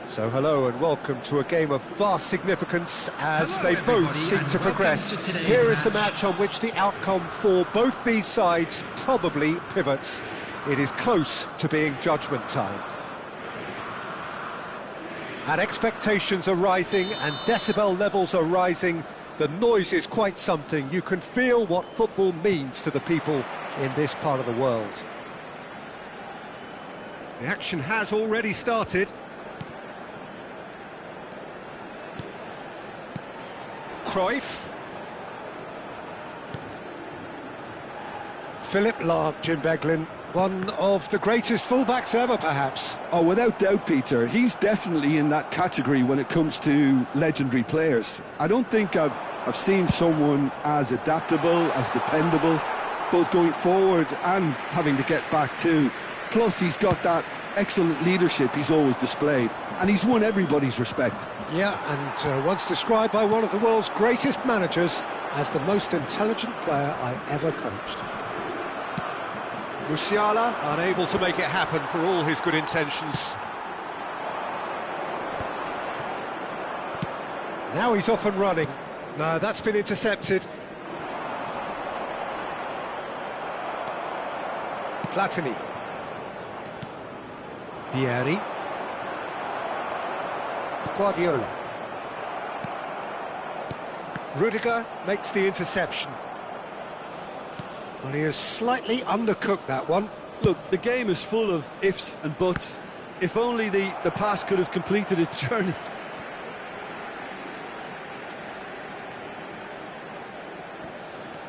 So hello and welcome to a game of vast significance as they both seek to progress. Here is the match on which the outcome for both these sides probably pivots. It is close to being judgment time. And expectations are rising and decibel levels are rising. The noise is quite something. You can feel what football means to the people in this part of the world. The action has already started. Cruyff. Philip Lahm, Jim Beglin, one of the greatest fullbacks ever, perhaps. Oh, without doubt, Peter. He's definitely in that category when it comes to legendary players. I don't think I've seen someone as adaptable, as dependable, both going forward and having to get back too. Plus, he's got that excellent leadership he's always displayed, and he's won everybody's respect. Yeah, and once described by one of the world's greatest managers as the most intelligent player I ever coached. Musiala unable to make it happen for all his good intentions. Now he's off and running. No, that's been intercepted. Platini. Vieri. Guardiola. Rudiger makes the interception. Well, he has slightly undercooked that one. Look, the game is full of ifs and buts. If only the pass could have completed its journey.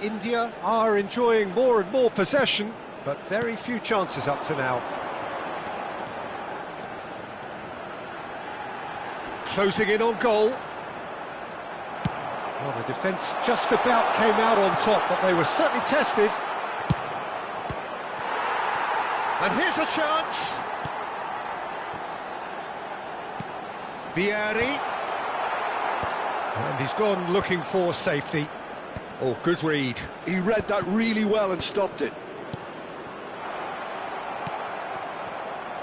India are enjoying more and more possession, but very few chances up to now. Closing in on goal. Well, the defence just about came out on top, but they were certainly tested. And here's a chance. Vieri. And he's gone looking for safety. Oh, good read. He read that really well and stopped it.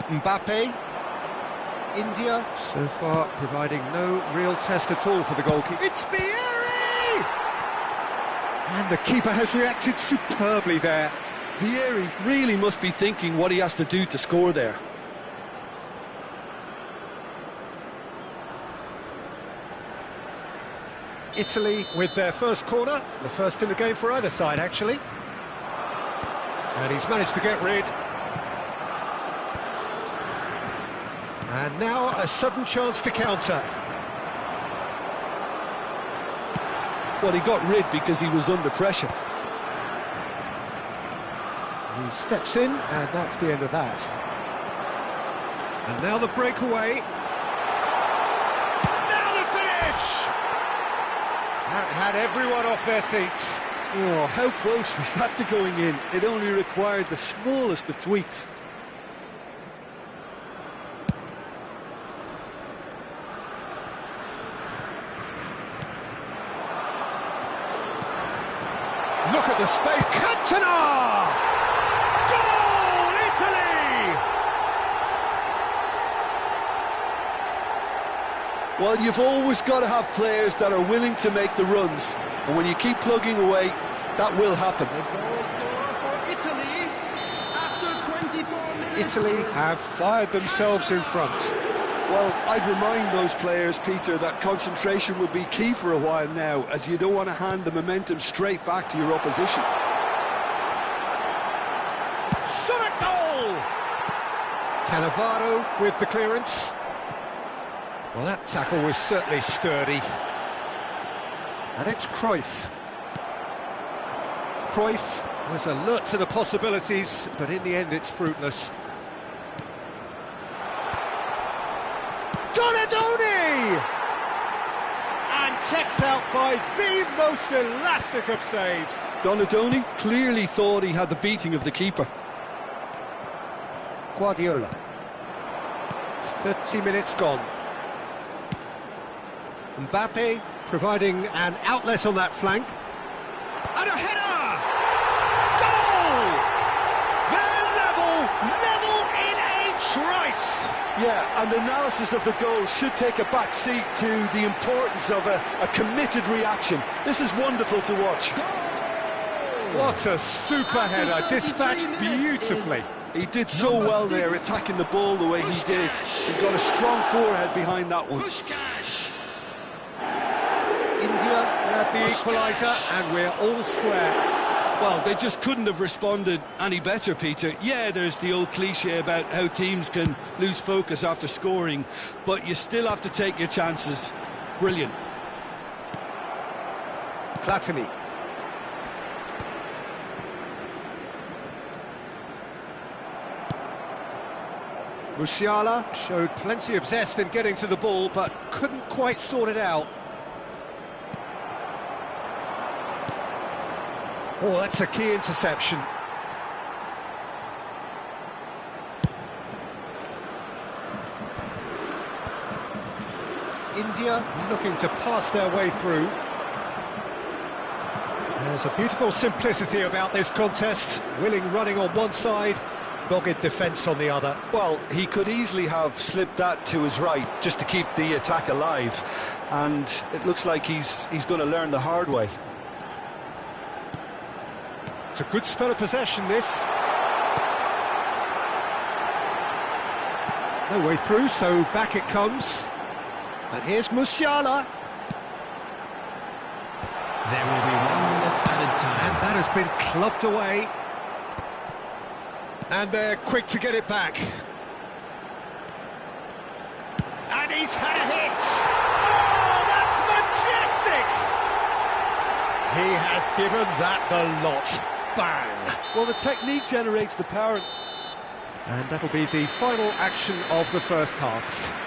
Mbappe. India, so far, providing no real test at all for the goalkeeper. It's Vieri! And the keeper has reacted superbly there. Vieri really must be thinking what he has to do to score there. Italy with their first corner, the first in the game for either side, actually. And he's managed to get rid. And now a sudden chance to counter. Well, he got rid because he was under pressure. He steps in, and that's the end of that. And now the breakaway. Now the finish! That had everyone off their seats. Oh, how close was that to going in? It only required the smallest of tweaks. Look at the space. Cantona! Goal, Italy! Well, you've always got to have players that are willing to make the runs, and when you keep plugging away, that will happen. Italy have fired themselves in front. Well, I'd remind those players, Peter, that concentration will be key for a while now, as you don't want to hand the momentum straight back to your opposition. Shot at goal! Cannavaro with the clearance. Well, that tackle was certainly sturdy. And it's Cruyff. Cruyff was alert to the possibilities, but in the end it's fruitless. Donadoni! And kept out by the most elastic of saves. Donadoni clearly thought he had the beating of the keeper. Guardiola. 30 minutes gone. Mbappe providing an outlet on that flank. And a header! Goal! They're level in a trice! Yeah, and the analysis of the goal should take a back seat to the importance of a committed reaction. This is wonderful to watch. What a super header, dispatched beautifully. He did so well there, attacking the ball the way he did. He got a strong forehead behind that one. India grab the equaliser, and we're all square. Well, they just couldn't have responded any better, Peter. Yeah, there's the old cliche about how teams can lose focus after scoring, but you still have to take your chances. Brilliant. Platini. Musiala showed plenty of zest in getting to the ball, but couldn't quite sort it out. Oh, that's a key interception. India looking to pass their way through. There's a beautiful simplicity about this contest. Willing running on one side, dogged defence on the other. Well, he could easily have slipped that to his right just to keep the attack alive, and it looks like he's going to learn the hard way. It's a good spell of possession, this. No way through, so back it comes. And here's Musiala. There will be 1 minute added time. And that has been clubbed away. And they're quick to get it back. And he's had a hit! Oh, that's majestic! He has given that the lot. Bang! Well, the technique generates the power. And that'll be the final action of the first half.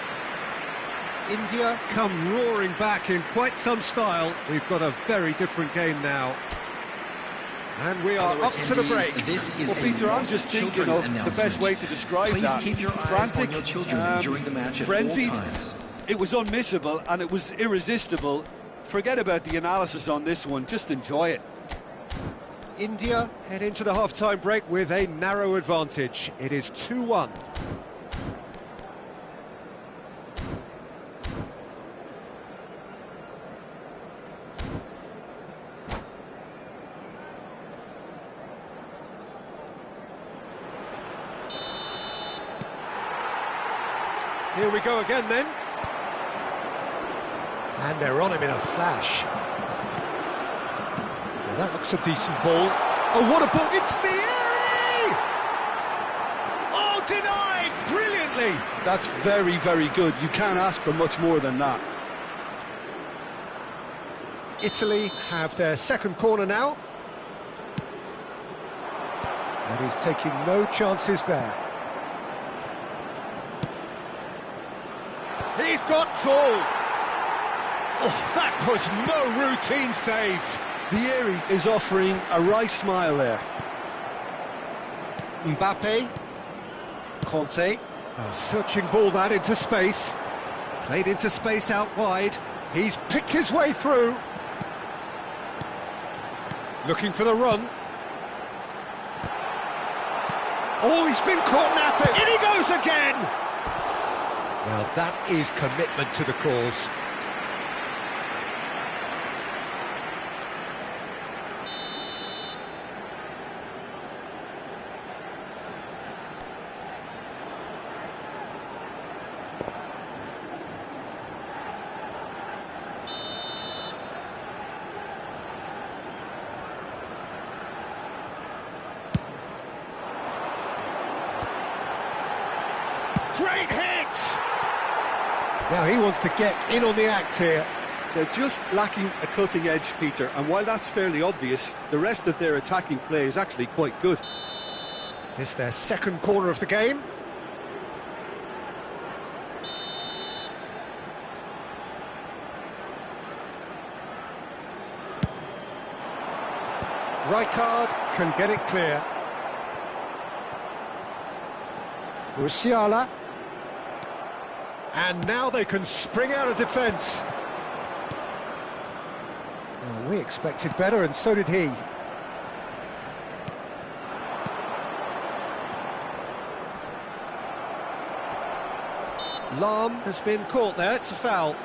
India come roaring back in quite some style. We've got a very different game now. And we are up to the break. Well, Peter, I'm just thinking of the best way to describe that. Frantic, frenzied. It was unmissable and it was irresistible. Forget about the analysis on this one, just enjoy it. India head into the half-time break with a narrow advantage. It is 2-1. Here we go again then. And they're on him in a flash. Now that looks a decent ball. Oh, what a ball! It's Vieri! Oh, denied! Brilliantly! That's very, very good. You can't ask for much more than that. Italy have their second corner now. And he's taking no chances there. He's got tall! Oh, that was no routine save! Vieri is offering a right smile there. Mbappe. Conte. A searching ball that into space. Played into space out wide. He's picked his way through. Looking for the run. Oh, he's been caught napping. In he goes again! Now that is commitment to the cause. Great hit! Now he wants to get in on the act here. They're just lacking a cutting edge, Peter, and while that's fairly obvious, the rest of their attacking play is actually quite good. It's their second corner of the game. Rijkaard can get it clear. Musiala. And now they can spring out of defence. Well, we expected better, and so did he. Lahm has been caught there, it's a foul.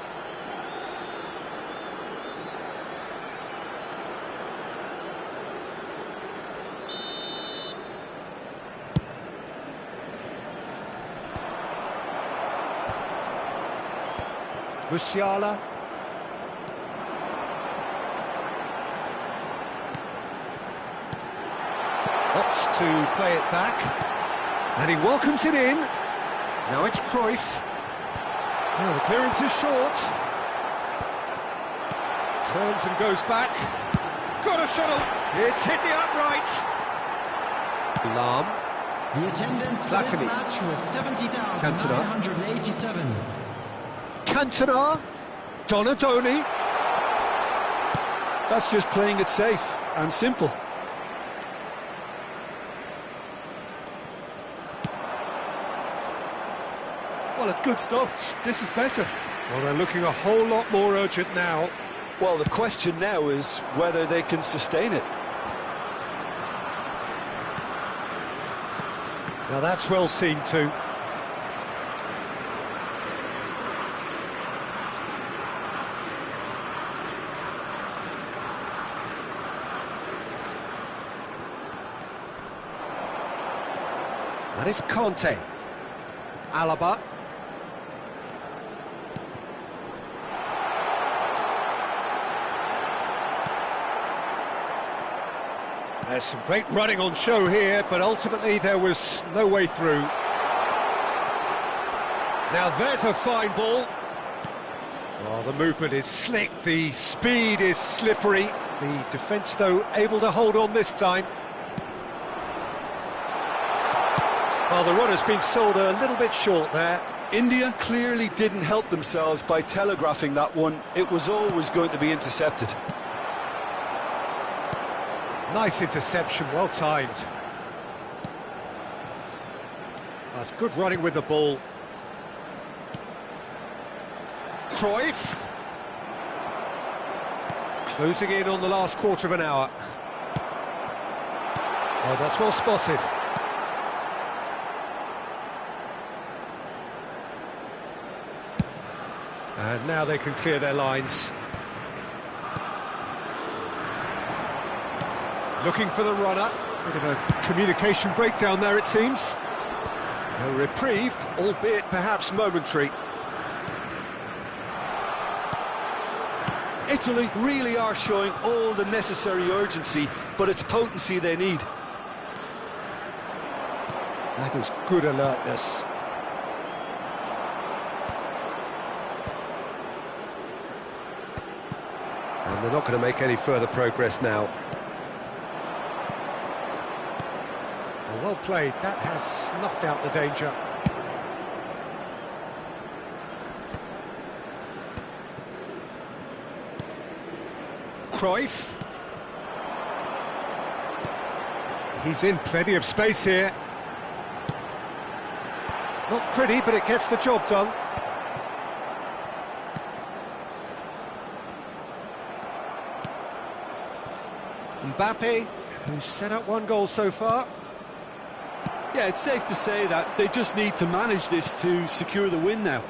Musiala. Opts to play it back. And he welcomes it in. Now it's Cruyff. Now the clearance is short. Turns and goes back. Got a shuttle. It's hit the upright. Lahm. The attendance for this match was 70,987. Cantona, Donadoni. That's just playing it safe and simple. Well, it's good stuff. This is better. Well, they're looking a whole lot more urgent now. Well, the question now is whether they can sustain it. Now that's well seen too. That is Conte. Alaba. There's some great running on show here, but ultimately there was no way through. Now there's a fine ball. Well, the movement is slick, the speed is slippery. The defence, though, able to hold on this time. Well, the run has been sold a little bit short there. India clearly didn't help themselves by telegraphing that one. It was always going to be intercepted. Nice interception, well timed. That's good running with the ball. Cruyff. Closing in on the last quarter of an hour. Oh, that's well spotted. And now they can clear their lines. Looking for the runner. Bit of a communication breakdown there, it seems. A reprieve, albeit perhaps momentary. Italy really are showing all the necessary urgency, but it's potency they need. That is good alertness. And they're not going to make any further progress now. Well played, that has snuffed out the danger. Cruyff. He's in plenty of space here. Not pretty, but it gets the job done. Mbappe, who's set up one goal so far. Yeah, it's safe to say that they just need to manage this to secure the win now.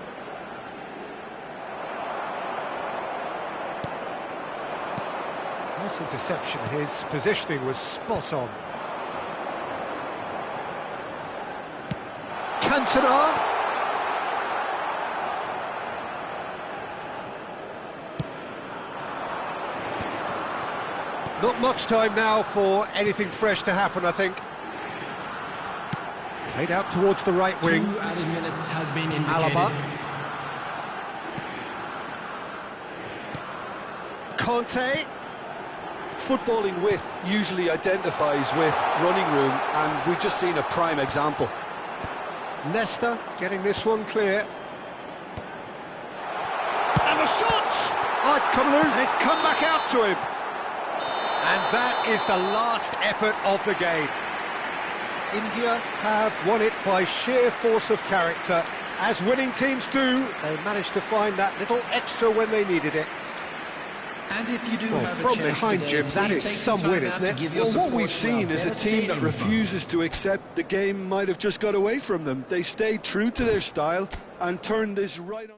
Nice interception, his positioning was spot on. Cantona. Not much time now for anything fresh to happen, I think. Played out towards the right wing. 2 added minutes has been indicated. Alaba. Conte. Footballing width usually identifies with running room, and we've just seen a prime example. Nesta getting this one clear. And the shot! Oh, it's come loose, and it's come back out to him. And that is the last effort of the game. India have won it by sheer force of character. As winning teams do, they managed to find that little extra when they needed it. And if you do Well, have a from chance behind, today, Jim, that please is take some time win, out isn't to it? give your Well, what support we've as well. seen is a Get team that stadium fund. refuses to accept the game might have just got away from them. They stayed true to their style and turned this right on.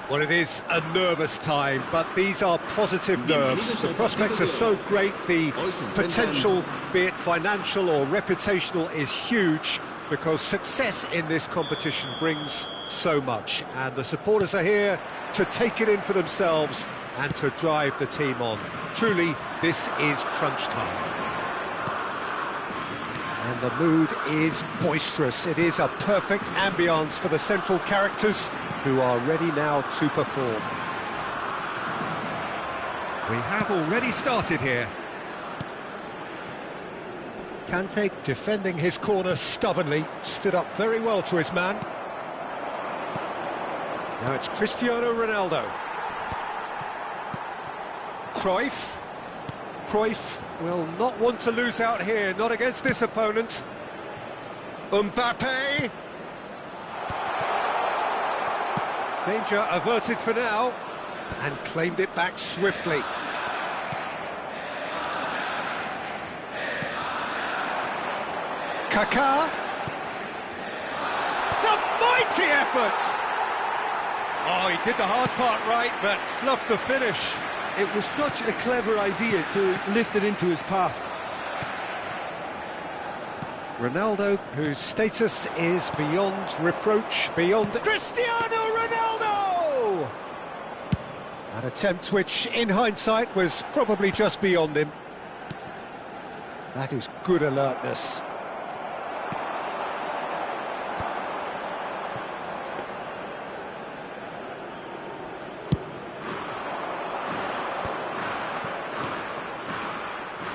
Well, it is a nervous time, but these are positive nerves. The prospects are so great, the potential, be it financial or reputational, is huge, because success in this competition brings so much. And the supporters are here to take it in for themselves and to drive the team on. Truly, this is crunch time. And the mood is boisterous. It is a perfect ambience for the central characters, who are ready now to perform. We have already started here. Kante defending his corner stubbornly, stood up very well to his man. Now it's Cristiano Ronaldo. Cruyff. Cruyff will not want to lose out here, not against this opponent. Mbappe. Danger averted for now, and claimed it back swiftly. Kaká. It's a mighty effort! Oh, he did the hard part right, but fluffed the finish. It was such a clever idea to lift it into his path. Ronaldo, whose status is beyond reproach, beyond... Cristiano Ronaldo! An attempt which, in hindsight, was probably just beyond him. That is good alertness.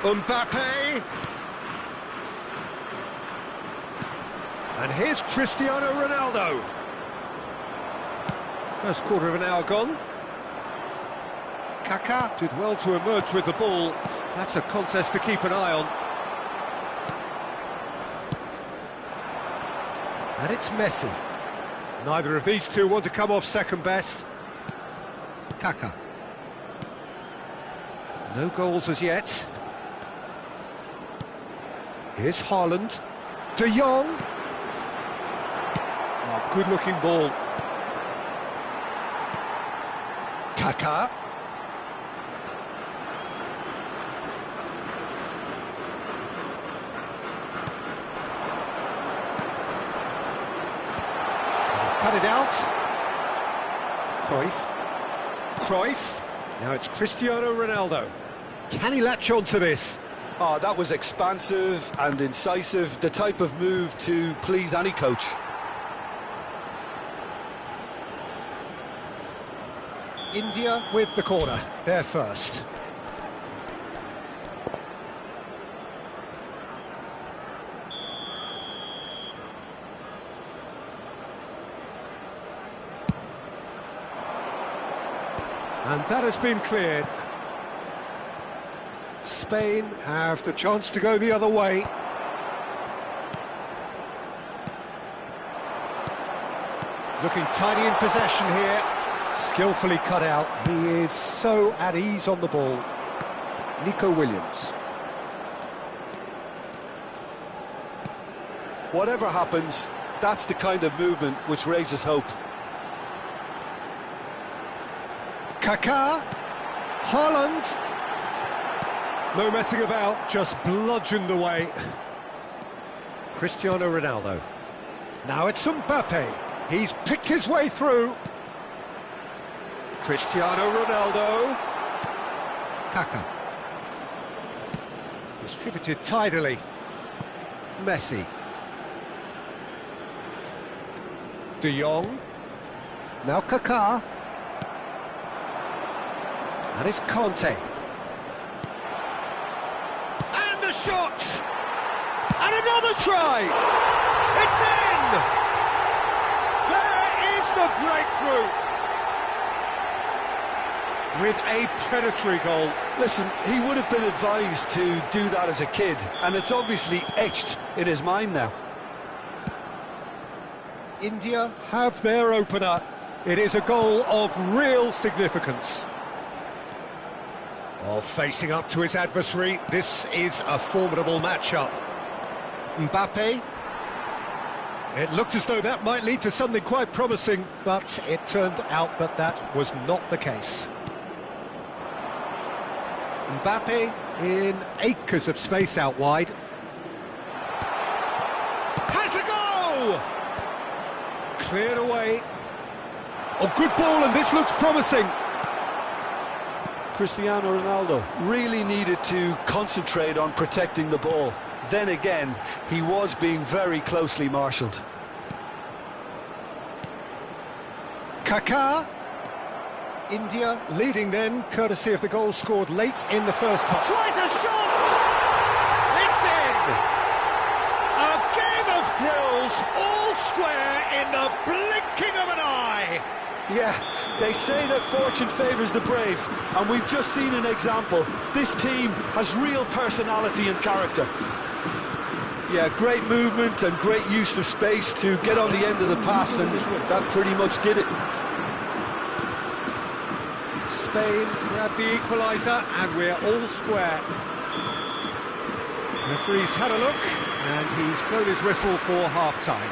Mbappe! And here's Cristiano Ronaldo. First quarter of an hour gone. Kaká did well to emerge with the ball. That's a contest to keep an eye on. And it's Messi. Neither of these two want to come off second best. Kaká. No goals as yet. Here's Haaland. De Jong. Oh, good-looking ball. Kaká. He's cut it out. Cruyff. Cruyff. Now it's Cristiano Ronaldo. Can he latch on to this? Oh, that was expansive and incisive, the type of move to please any coach. India with the corner, they're first. And that has been cleared. Spain have the chance to go the other way. Looking tidy in possession here. Skillfully cut out. He is so at ease on the ball. Nico Williams. Whatever happens, That's the kind of movement which raises hope. Kaká, Haaland. No messing about, just bludgeoned away. Cristiano Ronaldo. Now it's Mbappe. He's picked his way through. Cristiano Ronaldo. Kaká. Distributed tidily. Messi. De Jong. Now Kaká. And it's Conte. And a shot! And another try! It's in! There is the breakthrough! With a predatory goal. Listen, he would have been advised to do that as a kid, and it's obviously etched in his mind now. India have their opener. It is a goal of real significance. Oh, facing up to his adversary, this is a formidable matchup. Mbappe. It looked as though that might lead to something quite promising, but it turned out that that was not the case. Mbappe in acres of space out wide. Has a go! Cleared away. Oh, good ball, and this looks promising. Cristiano Ronaldo really needed to concentrate on protecting the ball. Then again, he was being very closely marshalled. Kaká. India leading then, courtesy of the goal scored late in the first half. Tries a shot! It's in! A game of thrills, all square in the blinking of an eye! Yeah, they say that fortune favours the brave, and we've just seen an example. This team has real personality and character. Yeah, great movement and great use of space to get on the end of the pass, and that pretty much did it. Spain grabbed the equaliser, and we're all square. The referee's had a look, and he's blown his whistle for half-time.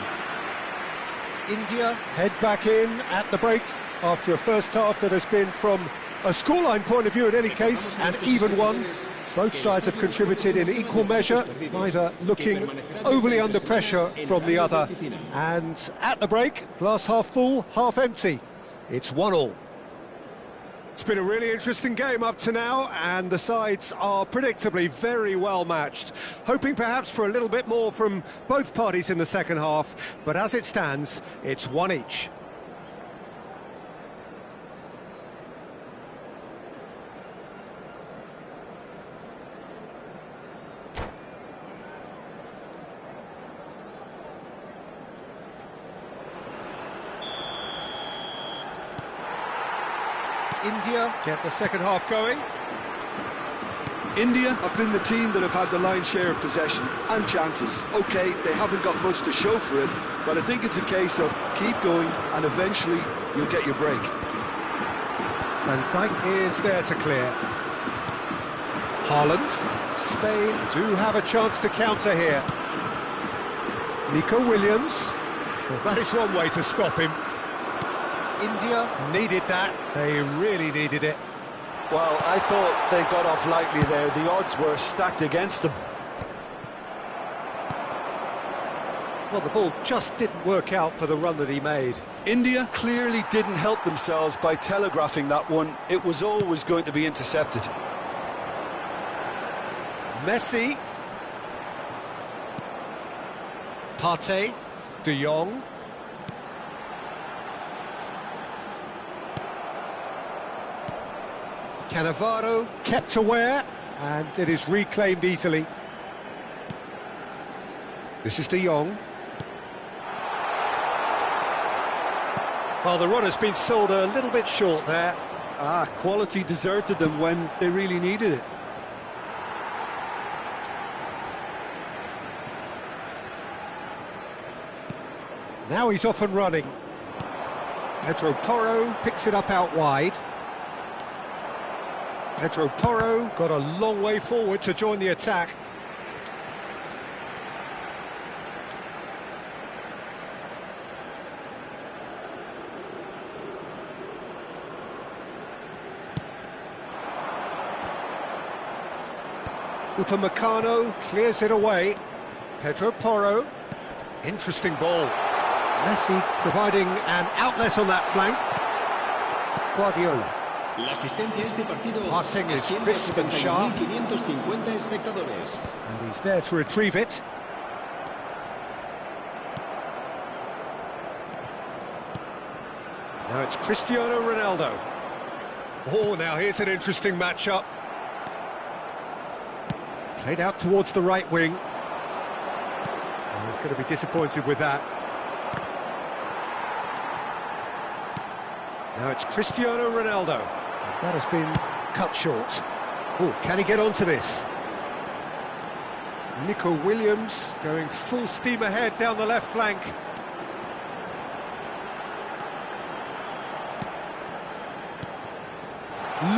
India head back in at the break after a first half that has been, from a scoreline point of view in any case, an even one. Both sides have contributed in equal measure, neither looking overly under pressure from the other. And at the break, glass half full, half empty. It's 1-1. It's been a really interesting game up to now, and the sides are predictably very well matched. Hoping perhaps for a little bit more from both parties in the second half, but as it stands, it's one each. India get the second half going. India have been the team that have had the lion's share of possession and chances. OK, they haven't got much to show for it, but I think it's a case of keep going and eventually you'll get your break. Van Dijk is there to clear. Haaland. Spain do have a chance to counter here. Nico Williams. Well, that is one way to stop him. India needed that, they really needed it. Well, I thought they got off lightly there. The odds were stacked against them. Well, the ball just didn't work out for the run that he made. India clearly didn't help themselves by telegraphing that one. It was always going to be intercepted. Messi. Partey. De Jong. Cannavaro kept aware, and it is reclaimed easily. This is De Jong. Well, the run has been sold a little bit short there. Quality deserted them when they really needed it. Now he's off and running. Pedro Porro picks it up out wide. Pedro Porro got a long way forward to join the attack. Upamecano clears it away. Pedro Porro. Interesting ball. Messi providing an outlet on that flank. Guardiola. Passing is crisp and sharp. And he's there to retrieve it. Now it's Cristiano Ronaldo. Oh, now here's an interesting matchup. Played out towards the right wing. Oh, he's going to be disappointed with that. Now it's Cristiano Ronaldo. That has been cut short. Oh, can he get onto this? Nico Williams going full steam ahead down the left flank.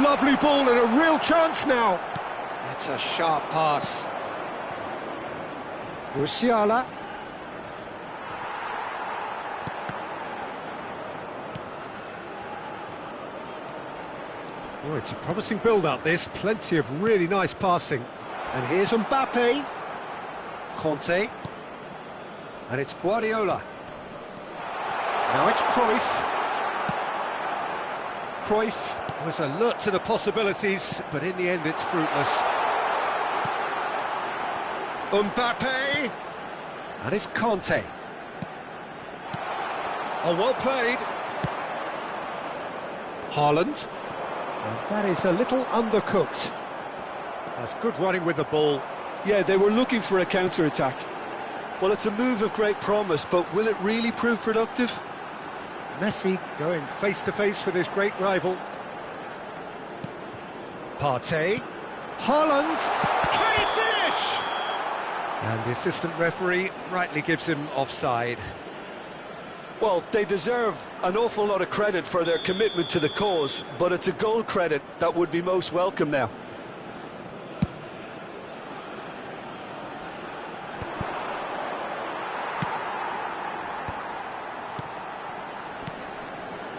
Lovely ball and a real chance now. That's a sharp pass. Musiala. Oh, it's a promising build-up, this. Plenty of really nice passing. And here's Mbappe. Conte. And it's Guardiola. Now it's Cruyff. Cruyff was alert to the possibilities, but in the end it's fruitless. Mbappe. And it's Conte. Oh, well played. Haaland. And that is a little undercooked. That's good running with the ball. Yeah, they were looking for a counter-attack. Well, it's a move of great promise, but will it really prove productive? Messi going face-to-face with his great rival. Partey. Haaland. Can he finish? And the assistant referee rightly gives him offside. Well, they deserve an awful lot of credit for their commitment to the cause, but it's a goal credit that would be most welcome now.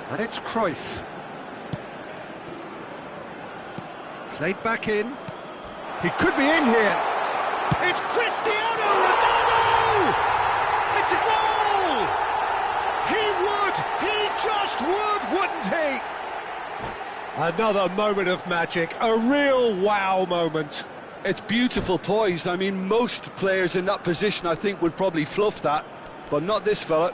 And it's Cruyff. Played back in. He could be in here. It's Cristiano Ronaldo! It's a goal! He just would, wouldn't he? Another moment of magic, a real wow moment. It's beautiful poise. I mean, most players in that position, I think, would probably fluff that, but not this fella.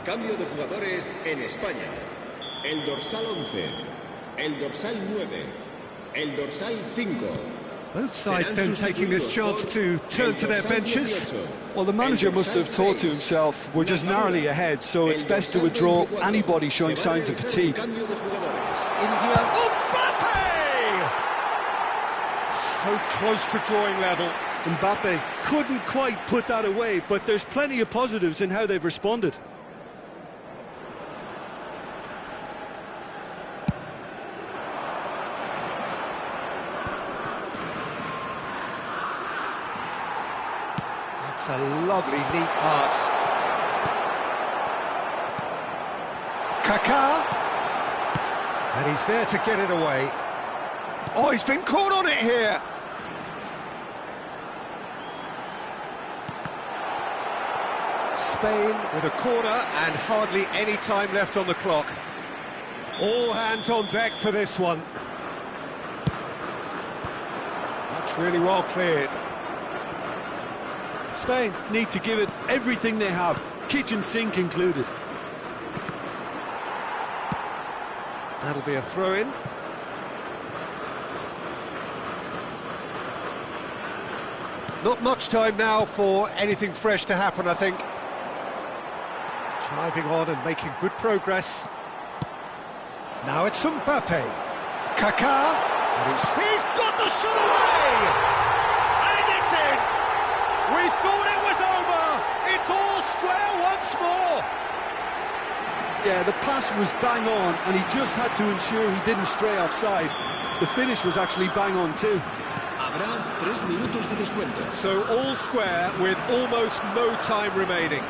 Cambio de jugadores en España. El dorsal 11, el dorsal 9, el dorsal 5. Both sides then taking this chance to turn to their benches. Well, the manager must have thought to himself, we're just narrowly ahead, so it's best to withdraw anybody showing signs of fatigue. India. Mbappe! So close to drawing level. Mbappe couldn't quite put that away, but there's plenty of positives in how they've responded. That's a lovely, neat pass. Kaká. And he's there to get it away. Oh, he's been caught on it here. Spain with a corner and hardly any time left on the clock. All hands on deck for this one. That's really well cleared. Spain need to give it everything they have, kitchen sink included. That'll be a throw-in. Not much time now for anything fresh to happen, I think. Driving on and making good progress. Now it's Mbappe. Kaká. And he's got the shot away! And it's in! We thought it was over! It's all square once more! Yeah, the pass was bang on, and he just had to ensure he didn't stray offside. The finish was actually bang on too. Habrá 3 minutos de descuento. So all square with almost no time remaining.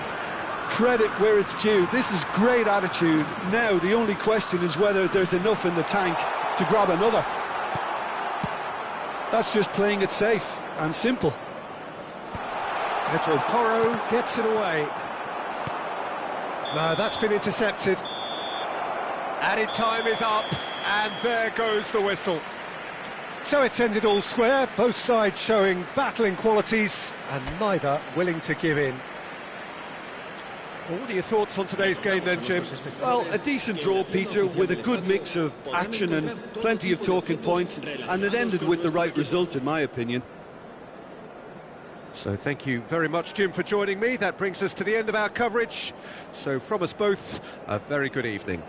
Credit where it's due. This is great attitude. Now the only question is whether there's enough in the tank to grab another. That's just playing it safe and simple. Pedro Porro gets it away. No, that's been intercepted. Added time is up, and there goes the whistle. So it's ended all square, both sides showing battling qualities, and neither willing to give in. Well, what are your thoughts on today's game then, Jim? Well, a decent draw, Peter, with a good mix of action and plenty of talking points, and it ended with the right result, in my opinion. So thank you very much, Jim, for joining me. That brings us to the end of our coverage. So from us both, a very good evening.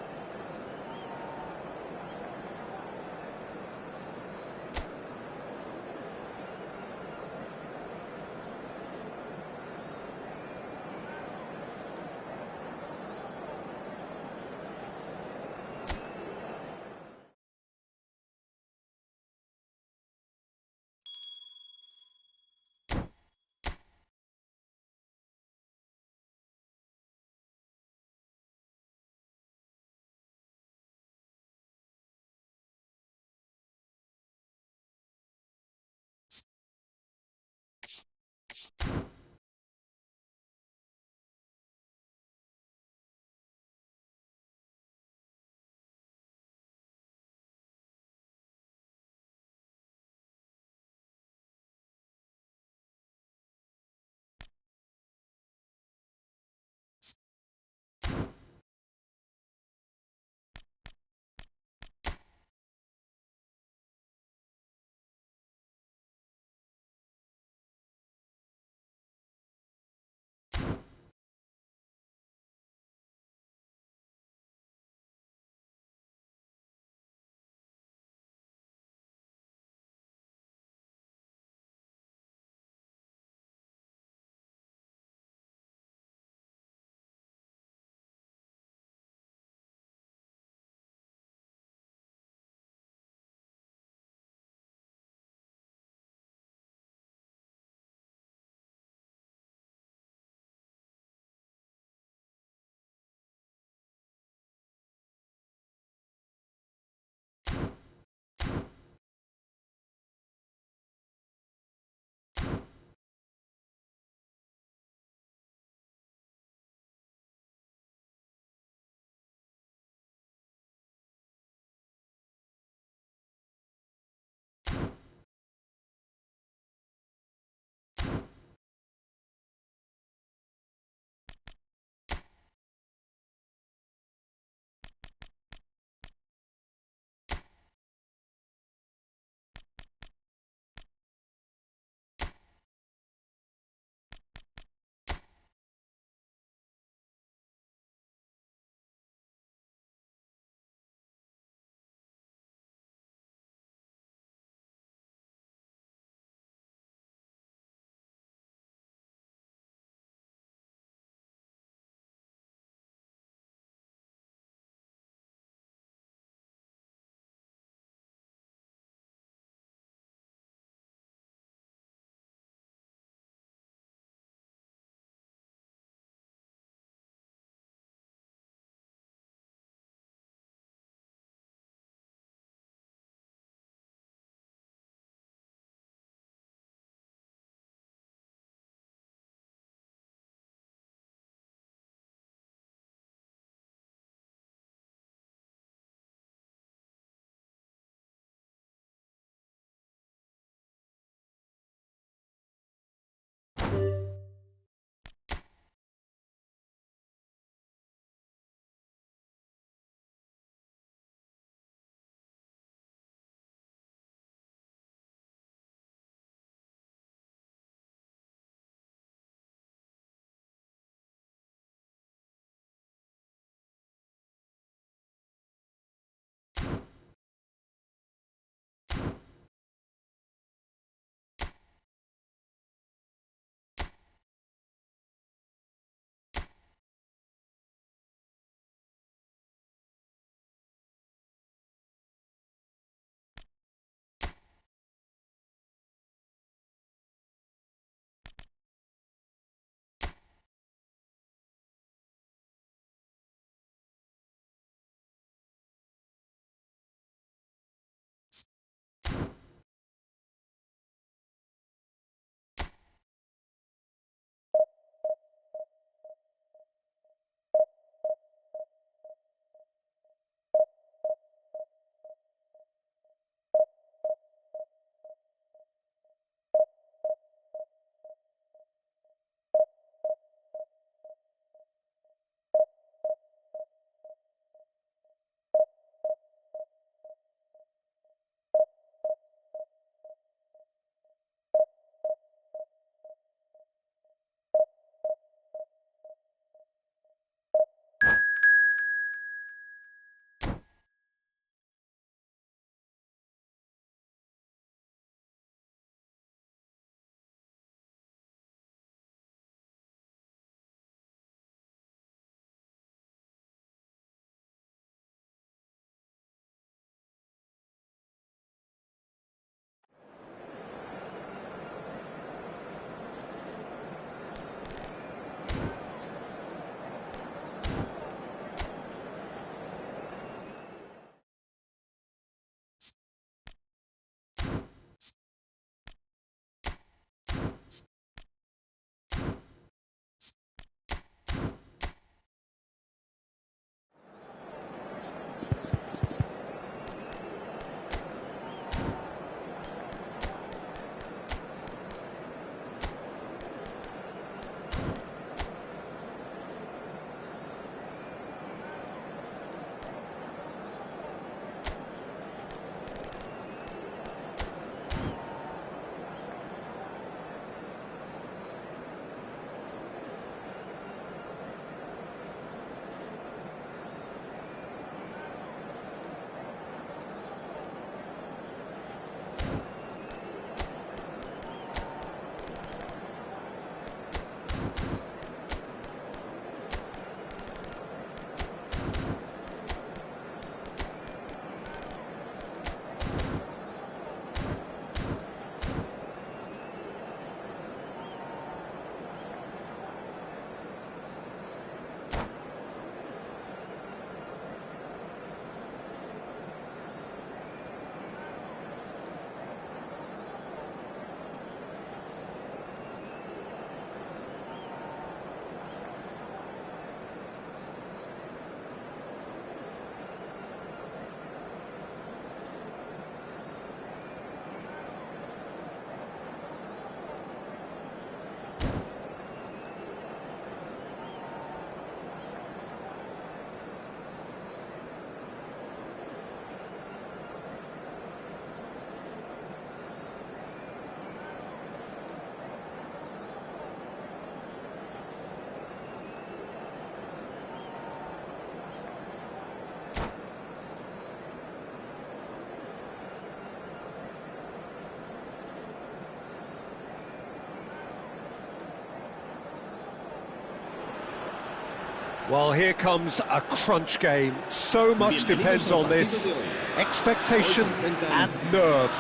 Well, here comes a crunch game. So much depends on this. Expectation and nerve.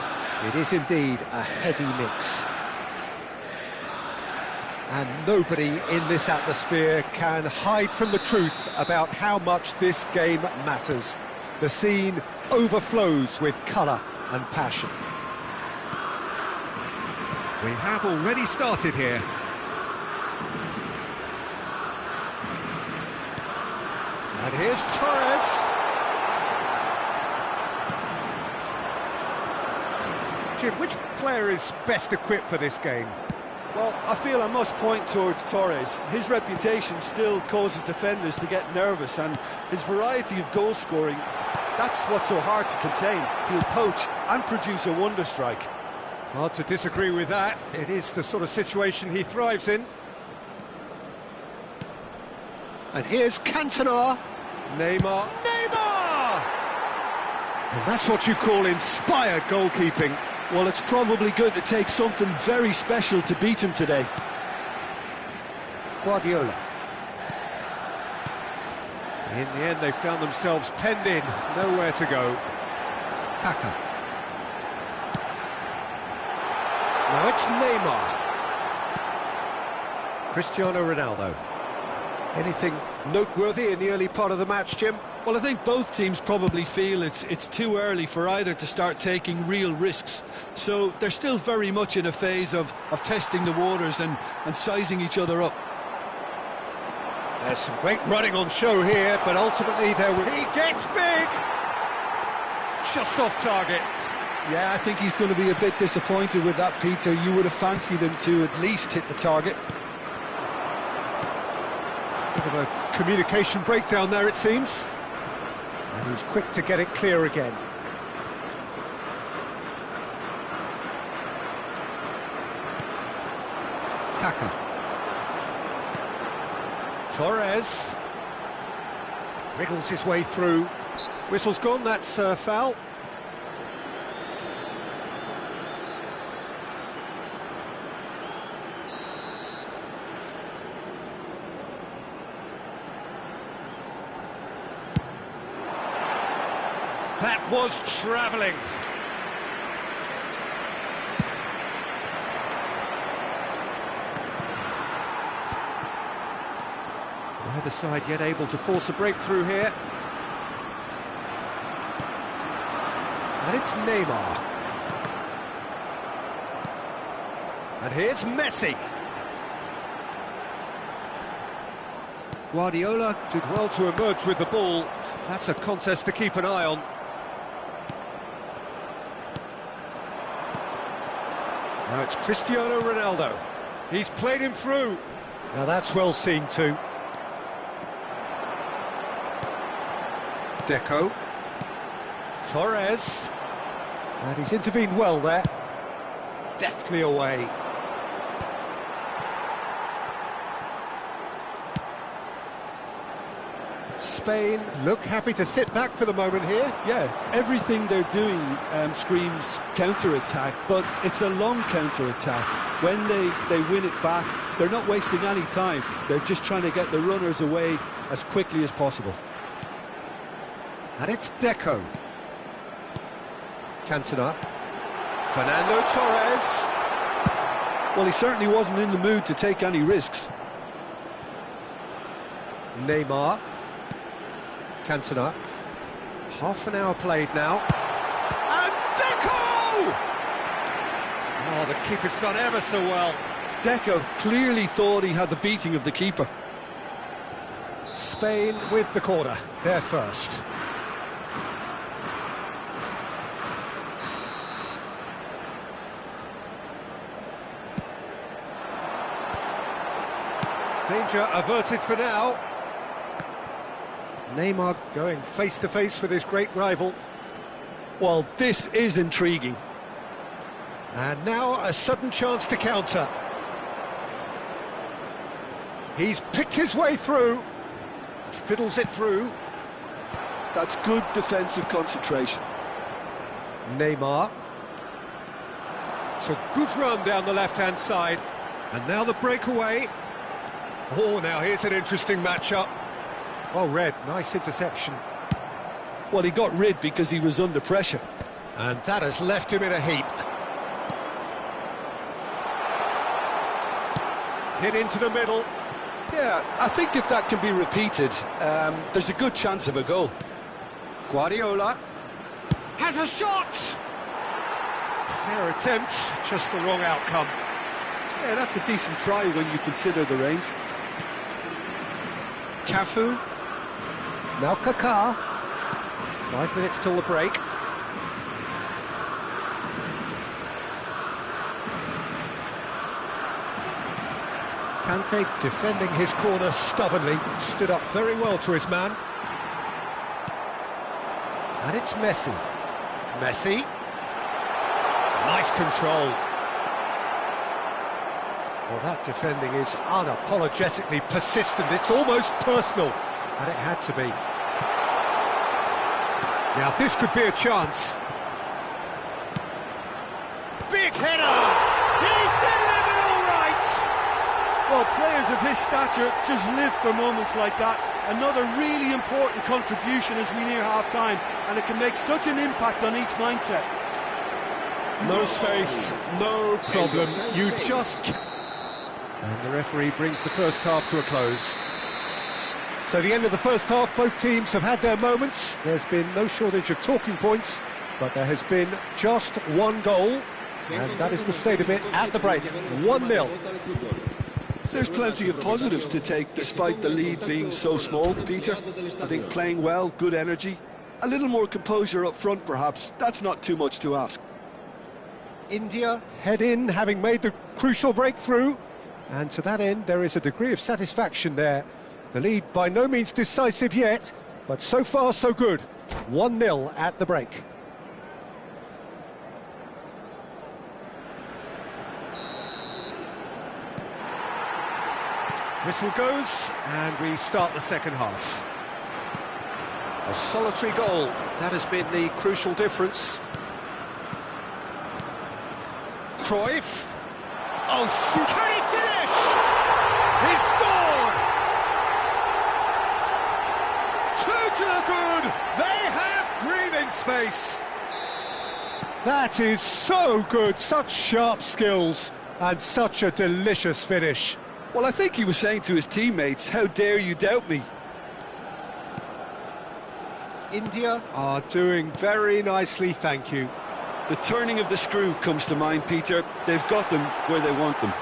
It is indeed a heady mix. And nobody in this atmosphere can hide from the truth about how much this game matters. The scene overflows with colour and passion. We have already started here. And here's Torres. Jim, which player is best equipped for this game? Well, I feel I must point towards Torres. His reputation still causes defenders to get nervous, and his variety of goal scoring, that's what's so hard to contain. He'll poach and produce a wonder strike. Hard to disagree with that. It is the sort of situation he thrives in. And here's Cantona. Neymar. And that's what you call inspired goalkeeping. Well, it's probably going to take something very special to beat him today. Guardiola. In the end, they found themselves penned in, nowhere to go. Kaka. Now it's Neymar. Cristiano Ronaldo. Anything noteworthy in the early part of the match, Jim? Well, I think both teams probably feel it's too early for either to start taking real risks. So they're still very much in a phase of testing the waters and sizing each other up. There's some great running on show here, but ultimately he gets big! Just off target. Yeah, I think he's going to be a bit disappointed with that, Peter. You would have fancied him to at least hit the target. Bit of a communication breakdown there, it seems. And he's quick to get it clear again. Kaka. Torres. Wriggles his way through. Whistle's gone, that's foul. That was travelling. Neither side yet able to force a breakthrough here. And it's Neymar. And here's Messi. Guardiola did well to emerge with the ball. That's a contest to keep an eye on. Now it's Cristiano Ronaldo. He's played him through. Now that's well seen too. Deco. Torres. And he's intervened well there. Deftly away. Spain look happy to sit back for the moment here. Yeah, everything they're doing screams counter-attack, but it's a long counter-attack. When they win it back, they're not wasting any time. They're just trying to get the runners away as quickly as possible. And it's Deco. Cantona. Fernando Torres. Well, he certainly wasn't in the mood to take any risks. Neymar. Cantona. Half an hour played now. And Deco! Oh, the keeper's done ever so well. Deco clearly thought he had the beating of the keeper. Spain with the corner. They're first. Danger averted for now. Neymar going face-to-face with his great rival. Well, this is intriguing. And now a sudden chance to counter. He's picked his way through. Fiddles it through. That's good defensive concentration. Neymar. It's a good run down the left-hand side. And now the breakaway. Oh, now here's an interesting matchup. Well read, nice interception. Well, he got rid because he was under pressure. And that has left him in a heap. Hit into the middle. Yeah, I think if that can be repeated, there's a good chance of a goal. Guardiola has a shot! Fair attempt, just the wrong outcome. Yeah, that's a decent try when you consider the range. Cafu. Now Kaká. 5 minutes till the break. Kante defending his corner stubbornly, stood up very well to his man. And it's Messi. Messi. Nice control. Well, that defending is unapologetically persistent. It's almost personal, and it had to be. Now, this could be a chance. Big header! He's delivered all right! Well, players of his stature just live for moments like that. Another really important contribution as we near half-time, and it can make such an impact on each mindset. No space, no problem. You just... And the referee brings the first half to a close. So the end of the first half, both teams have had their moments. There's been no shortage of talking points, but there has been just one goal, and that is the state of it at the break. 1-0. There's plenty of positives to take, despite the lead being so small, Peter. I think playing well, good energy, a little more composure up front perhaps. That's not too much to ask. India head in, having made the crucial breakthrough, and to that end there is a degree of satisfaction there. The lead by no means decisive yet, but so far so good. 1-0 at the break. Whistle goes, and we start the second half. A solitary goal, that has been the crucial difference. Cruyff. Oh, can he finish? He's scored! 2 to the good. They have breathing space. That is so good. Such sharp skills and such a delicious finish. Well, I think he was saying to his teammates, how dare you doubt me? India are doing very nicely, thank you. The turning of the screw comes to mind, Peter. They've got them where they want them.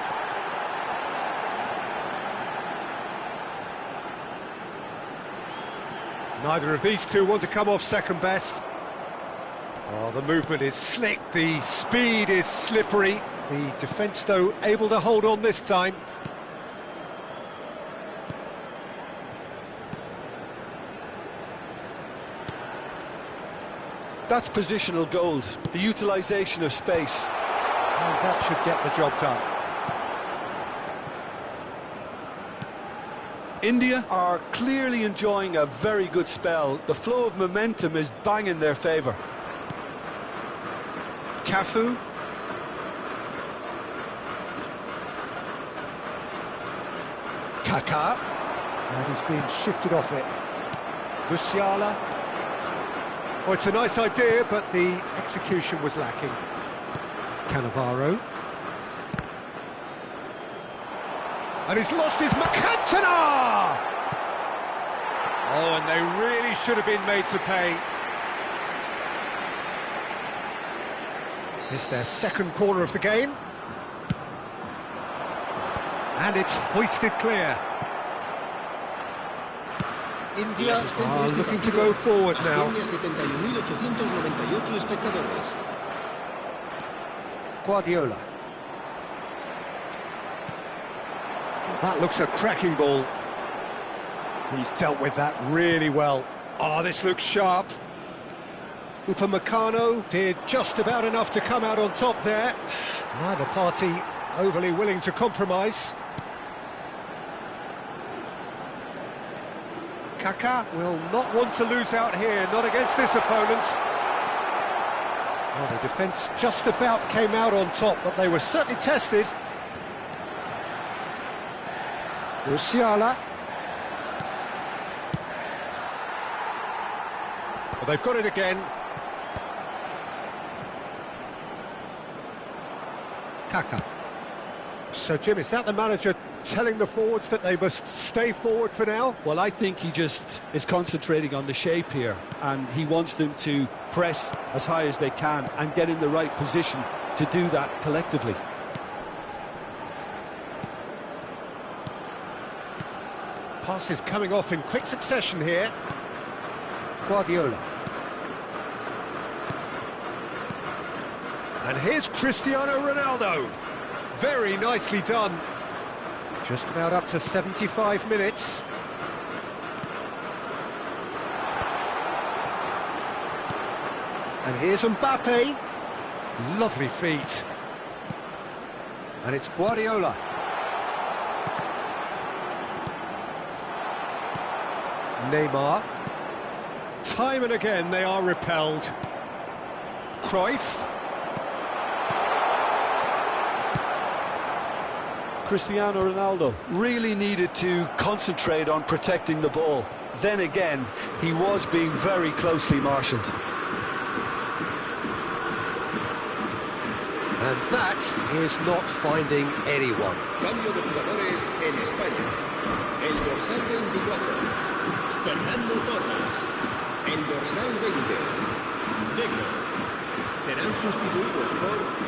Neither of these two want to come off second best. Oh, the movement is slick, the speed is slippery. The defence, though, able to hold on this time. That's positional gold, the utilisation of space. And that should get the job done. India are clearly enjoying a very good spell. The flow of momentum is bang in their favour. Cafu. Kaká. And he's been shifted off it. Musiala. Oh, it's a nice idea, but the execution was lacking. Cannavaro. And he's lost his Cantona! Oh, and they really should have been made to pay. It's their second corner of the game. And it's hoisted clear. India are looking to go forward now. Guardiola. Well, that looks a cracking ball. He's dealt with that really well. Oh, this looks sharp. Upamecano did just about enough to come out on top there. Neither party overly willing to compromise. Kaká will not want to lose out here, not against this opponent. Well, the defence just about came out on top, but they were certainly tested. Musiala. Well, they've got it again. Kaká. So, Jim, is that the manager telling the forwards that they must stay forward for now? Well, I think he just is concentrating on the shape here, and he wants them to press as high as they can and get in the right position to do that collectively. Passes coming off in quick succession here. Guardiola. And here's Cristiano Ronaldo. Very nicely done. Just about up to 75 minutes. And here's Mbappe. Lovely feet. And it's Guardiola. Neymar. Time and again they are repelled. Cruyff. Cristiano Ronaldo really needed to concentrate on protecting the ball. Then again, he was being very closely marshalled. And that is not finding anyone. Cambio de jugadores en España. El dorsal 24, Fernando Torres. El dorsal 20, Deco. Serán sustituidos por